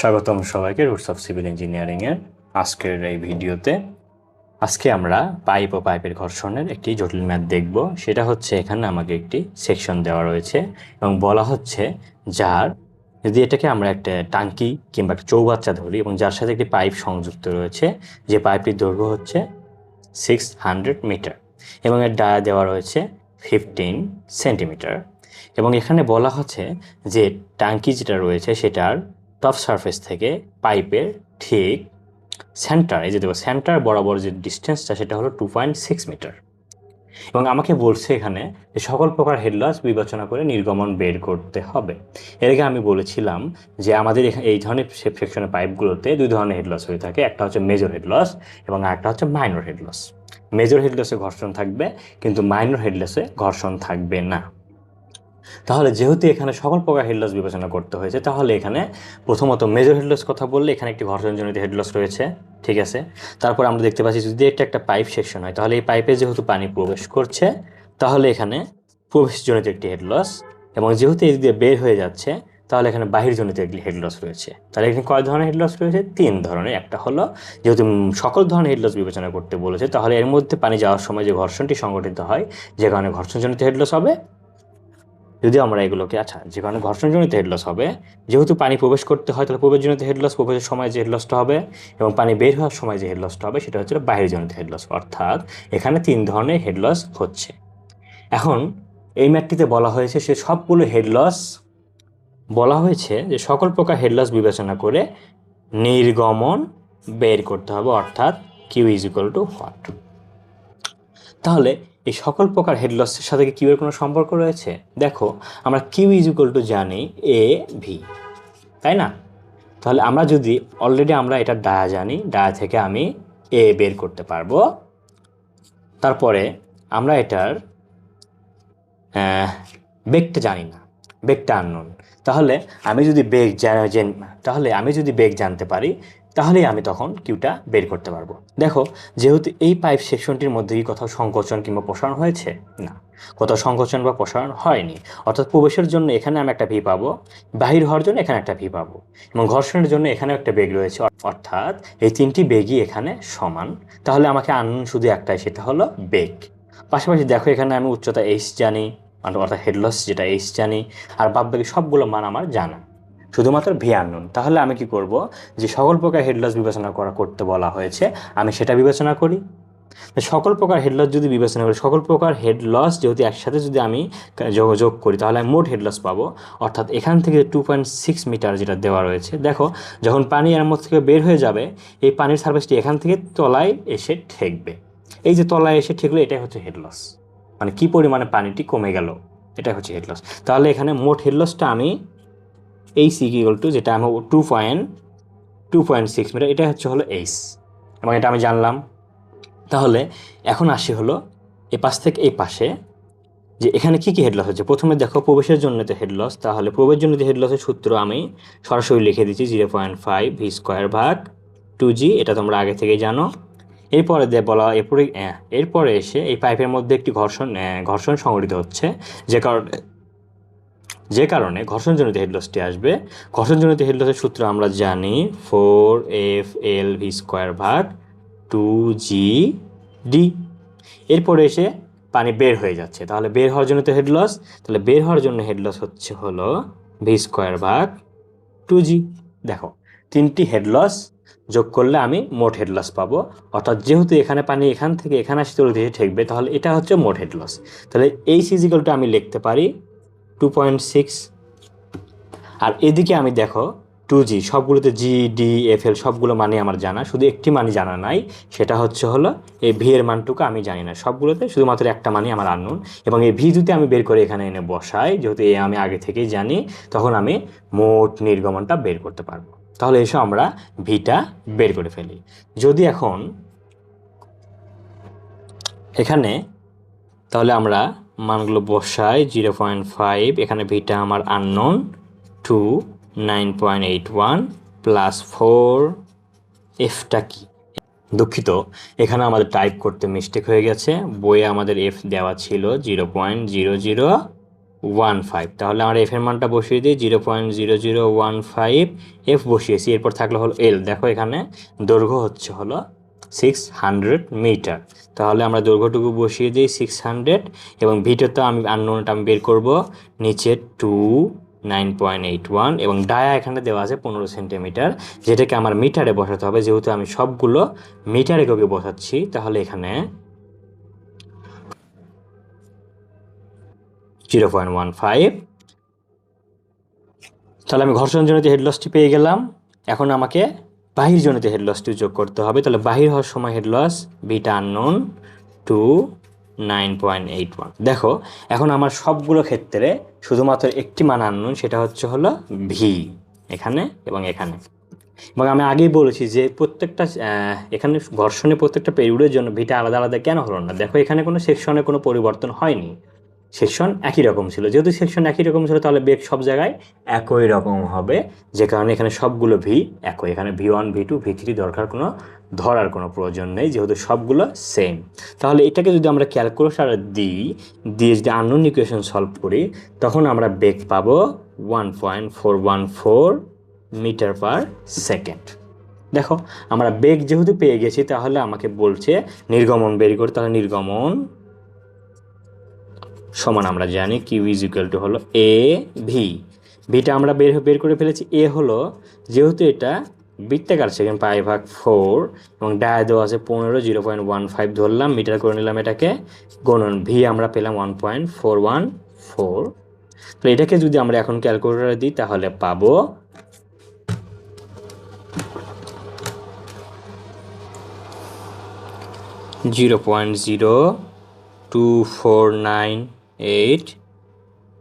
স্বাগতম সবাইকে roots of civil engineering এর আজকের এই ভিডিওতে। আজকে আমরা পাইপ ও পাইপের ঘর্ষণের একটি জটিল ম্যাথ দেখব। সেটা হচ্ছে এখানে আমাকে একটি সেকশন দেওয়া রয়েছে এবং বলা হচ্ছে যার যদি এটাকে আমরা একটা টাঙ্কি কিংবা একটা চৌবাচ্চা ধরি এবং যার সাথে একটি পাইপ সংযুক্ত রয়েছে, যে পাইপটির দৈর্ঘ্য হচ্ছে 600 মিটার এবং এর ডায়া দেওয়া রয়েছে 15 সেন্টিমিটার। এবং এখানে বলা হচ্ছে যে টাঙ্কি যেটা রয়েছে সেটার টপ সারফেস থেকে পাইপের ঠিক সেন্টারে যে দেবো, সেন্টার বরাবর যে ডিস্টেন্সটা সেটা হলো 2.6 মিটার। এবং আমাকে বলছে এখানে যে সকল প্রকার হেড লস বিবেচনা করে নির্গমন বের করতে হবে। এর আগে আমি বলেছিলাম যে আমাদের এই ধরনের সেকশনের পাইপগুলোতে দুই ধরনের হেড লস হয়ে থাকে, একটা হচ্ছে মেজর হেড লস এবং আরেকটা হচ্ছে minor head loss. Major head লসে ঘর্ষণ থাকবে কিন্তু মাইনর হেড লসে ঘর্ষণ থাকবে না। তাহলে যেহেতু এখানে সকল প্রকার হেড লস বিবেচনা করতে হয়েছে, তাহলে এখানে প্রথমত মেজর হেড লস কথা বললে এখানে একটি ঘর্ষণজনিত হেড লস রয়েছে, ঠিক আছে। তারপর আমরা দেখতে পাচ্ছি যদি এটা একটা পাইপ সেকশন হয় তাহলে এই পাইপে যেহেতু পানি প্রবেশ করছে তাহলে এখানে প্রবেশজনিত একটি হেড লস, এবং যেহেতু এই দিয়ে বের হয়ে যাচ্ছে তাহলে এখানে বাহিরজনিত একটি হেড লস রয়েছে। তাহলে এখানে কয় ধরনের হেড লস রয়েছে? 3 ধরনের। একটা হলো যেহেতু সকল ধরনের হেড লস বিবেচনা করতে বলেছে তাহলে এর মধ্যে পানি যাওয়ার সময় যে ঘর্ষণটি সংঘটিত হয় যে কারণে ঘর্ষণজনিত হেড লস হবে। যদি আমরা এগুলোকে যে কারণে ঘর্ষণজনিত হেড লস হবে, যেহেতু পানি প্রবেশ করতে হয় তাহলে প্রবেশজনিত হেড লস, প্রবেশের সময় যে হেড লসটা হবে, এবং পানি বের হওয়ার সময় যে হেড লসটা হবে সেটা হচ্ছে বাহিরজনিত হেড লস। অর্থাৎ এখানে 3 ধরনের হেড লস হচ্ছে। এখন এই ম্যাথটিতে বলা হয়েছে সে সবগুলো হেড লস বলা হয়েছে যে সকল প্রকার হেড লস বিবেচনা করে নির্গমন বের করতে হবে, অর্থাৎ Q is equal to what. তাহলে এই সকল প্রকার হেড লসের সাথে কি কিউ এর কোনো সম্পর্ক রয়েছে? দেখো, আমরা কিউ ইজ ইকুয়াল টু জানি এ ভি, তাই না? তাহলে আমরা যদি অলরেডি আমরা এটা ডায়া জানি, ডায়া থেকে আমি এ বের করতে পারবো। তারপরে আমরা এটার বেগটা জানি না, বেগটা আননোন। তাহলে আমি যদি বেগ জানতে পারি তাহলেই আমি তখন কিউটা বের করতে পারবো। দেখো, যেহেতু এই পাইপ সেকশনটির মধ্যে কি কোথাও সংকোচন কিংবা প্রসারণ হয়েছে? না, কোথাও সংকোচন বা প্রসারণ হয়নি। অর্থাৎ প্রবেশের জন্য এখানে আমি একটা ভি পাবো, বাহির হওয়ার জন্য এখানে একটা ভি পাবো, এবং ঘর্ষণের জন্য এখানে একটা বেগ রয়েছে। অর্থাৎ এই 3টি বেগই এখানে সমান। তাহলে আমাকে আননোন শুধু একটাই, সেটা হলো বেগ। পাশাপাশি দেখো, এখানে আমি উচ্চতা এইচ জানি, অর্থাৎ হেড লস যেটা এইচ জানি, আর বাদবাকি সবগুলো মান আমার জানা, শুধুমাত্র ভি আননোন। তাহলে আমি কি করব, যে সকল প্রকার হেড লস বিবেচনা করতে বলা হয়েছে আমি সেটা বিবেচনা করি। সকল প্রকার হেড লস যদি বিবেচনা করি, সকল প্রকার হেড লস যেহেতু একসাথে যদি আমি যোগ করি তাহলে আমি মোট হেড লস পাবো। অর্থাৎ এখান থেকে 2.6 মিটার যেটা দেওয়া রয়েছে, দেখো যখন পানি এর মধ্যে থেকে বের হয়ে যাবে এই পানির সারফেসটি এখান থেকে তলায় এসে ঠেকবে। এই যে তলায় এসে ঠেকলো এটাই হচ্ছে হেড লস, মানে কি পরিমাণে পানিটি কমে গেল, এটা হচ্ছে হেড লস। তাহলে এখানে মোট হেড লসটা আমি এই সি ইকুয়াল টু, যেটা আমি 2.6 মিটার, এটা হলো এইচ, এবং এটা আমি জানলাম। তাহলে এখন আসি হলো এ পাশ থেকে এই পাশে, যে এখানে কি কি হেড লস হচ্ছে। প্রথমে দেখো, প্রবেশের জন্য তো হেড লস, তাহলে প্রবেশের জন্য হেড লসের সূত্র আমি সরাসরি লিখে দিচ্ছি 0.5 ভি স্কোয়ার ভাগ 2G, এটা তোমরা আগে থেকেই জানো। এরপরে এসে এই পাইপের মধ্যে একটি ঘর্ষণ সংঘটিত হচ্ছে, যে কারণে ঘর্ষণজনিত হেড লসটি আসবে। ঘর্ষণজনিত হেড লসের সূত্র আমরা জানি 4FL ভি স্কোয়ার ভাগ 2GD। এরপরে এসে পানি বের হয়ে যাচ্ছে, তাহলে বের হওয়ার জন্য তো হেড লস, তাহলে বের হওয়ার জন্য হেড লস হলো ভি স্কোয়ার ভাগ 2G। দেখো, 3টি হেড লস যোগ করলে আমি মোট হেড লস পাবো। অর্থাৎ যেহেতু এখানে পানি এখান থেকে এখানে আসতে ঠেকবে, তাহলে এটা হচ্ছে মোট হেড লস। তাহলে এই সিজিক্যালটা আমি লিখতে পারি 2.6। আর এদিকে আমি দেখো 2G, সবগুলোতে GDFL সবগুলো মানে আমার জানা, শুধু একটি মানই জানা নাই, সেটা হলো এই ভি এর মানটুকু আমি জানি না। সবগুলোতে শুধুমাত্র একটা মানই আমার আননোন, এবং এই ভি যদি আমি বের করে এখানে এনে বসাই, যেহেতু এ আমি আগে থেকেই জানি, তখন আমি মোট নির্গমনটা বের করতে পারবো। তাহলে এসে আমরা ভিটা বের করে ফেলি। যদি এখন এখানে তাহলে আমরা মানগুলো বসাই 0.5, এখানে ভিটা আমার আননোন 2 9.81 প্লাস 4, এফটা কি? দুঃখিত, এখানে আমাদের টাইপ করতে মিস্টেক হয়ে গেছে। বইয়ে আমাদের এফ দেওয়া ছিল 0.00 15। তাহলে আমরা এফ এর মানটা বসিয়ে দিই 0.0015, এফ বসিয়েছি, এরপর থাকলো হলো এল। দেখো এখানে দৈর্ঘ্য হচ্ছে হলো 600 মিটার। তাহলে আমরা দৈর্ঘ্যটুকু বসিয়ে দিই 600, এবং ভিটা আমি আননোনটা আমি বের করব, নিচে 9.81, এবং ডায়া এখানে দেওয়া আছে 15 সেন্টিমিটার, যেটাকে আমার মিটারে বসাতে হবে। যেহেতু আমি সবগুলো মিটার এককে বসাচ্ছি, তাহলে এখানে 0.15। তাহলে আমি ঘর্ষণজনিত হেড লসটি পেয়ে গেলাম। এখন আমাকে বাহিরজনিত হেড লসটি যোগ করতে হবে। তাহলে বাহির হওয়ার সময় হেড লস ভিটা আননোন 9.81। দেখো এখন আমার সবগুলো ক্ষেত্রে শুধুমাত্র একটি মান আননোন, সেটা হচ্ছে হলো ভি, এখানে এবং এখানে। এবং আমি আগেই বলেছি যে প্রত্যেকটা এখানে ঘর্ষণের প্রত্যেকটা পেরিয়ডের জন্য ভিটা আলাদা আলাদা কেন হলো না। দেখো এখানে কোনো সেকশনে কোনো পরিবর্তন হয়নি, সেকশন একই রকম ছিল। যেহেতু সেকশন একই রকম ছিল, তাহলে বেগ সব জায়গায় একই রকম হবে, যে কারণে এখানে সবগুলো ভি একই। এখানে V1 V2 V3 ধরার কোনো প্রয়োজন নেই, যেহেতু সবগুলো সেম। তাহলে এটাকে যদি আমরা ক্যালকুলেটারে দিয়ে যদি আননোন ইকুয়েশন সলভ করি, তখন আমরা বেগ পাবো 1.414 মিটার পার সেকেন্ড। দেখো আমরা বেগ যেহেতু পেয়ে গেছি, তাহলে আমাকে বলছে নির্গমন বের করতে। তাহলে নির্গমন সমান আমরা জানি কিউ ইজ ইকুয়াল টু হলো এ ভি। ভিটা আমরা বের করে ফেলেছি। এ হলো, যেহেতু এটা বৃত্তাকার সেকেন্ড π/4 এবং ডায়া দেওয়া আছে 15, 0.15 ধরলাম, মিটার করে নিলাম এটাকে, গুণন ভি আমরা পেলাম 1.414। তো এটাকে যদি আমরা এখন ক্যালকুলেটরে দিই, তাহলে পাবো 0.0249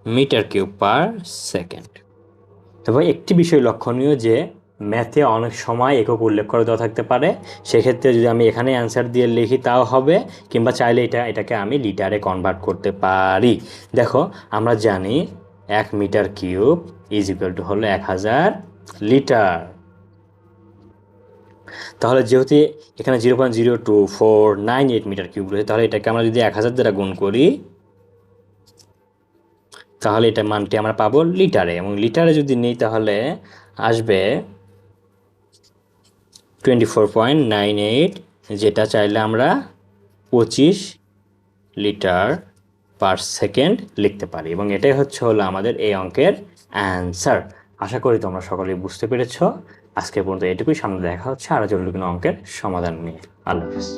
মিটার কিউব পার সেকেন্ড। তবে একটি বিষয় লক্ষণীয় যে ম্যাথে অনেক সময় একক উল্লেখ করে দেওয়া থাকতে পারে। সেক্ষেত্রে যদি আমি এখানে অ্যান্সার দিয়ে লিখি তাও হবে, কিংবা চাইলে এটাকে আমি লিটারে কনভার্ট করতে পারি। দেখো আমরা জানি 1 metre cube is equal to হলো 1000 লিটার। তাহলে যেহেতু এখানে 0.02498 মিটার কিউব রয়েছে, তাহলে এটাকে আমরা যদি 1000 দ্বারা গুণ করি, তাহলে এটা মানটি আমরা পাবো লিটারে। এবং লিটারে যদি নিই, তাহলে আসবে 24.98, যেটা চাইলে আমরা 25 লিটার পার সেকেন্ড লিখতে পারি। এবং এটাই হচ্ছে হলো আমাদের এই অঙ্কের অ্যান্সার। আশা করি তোমরা সকলেই বুঝতে পেরেছ। আজকে পর্যন্ত এটুকুই, সামনে দেখা হচ্ছে আরও জরুরি কোনো অঙ্কের সমাধান নিয়ে। আল্লাহ হাফেজ।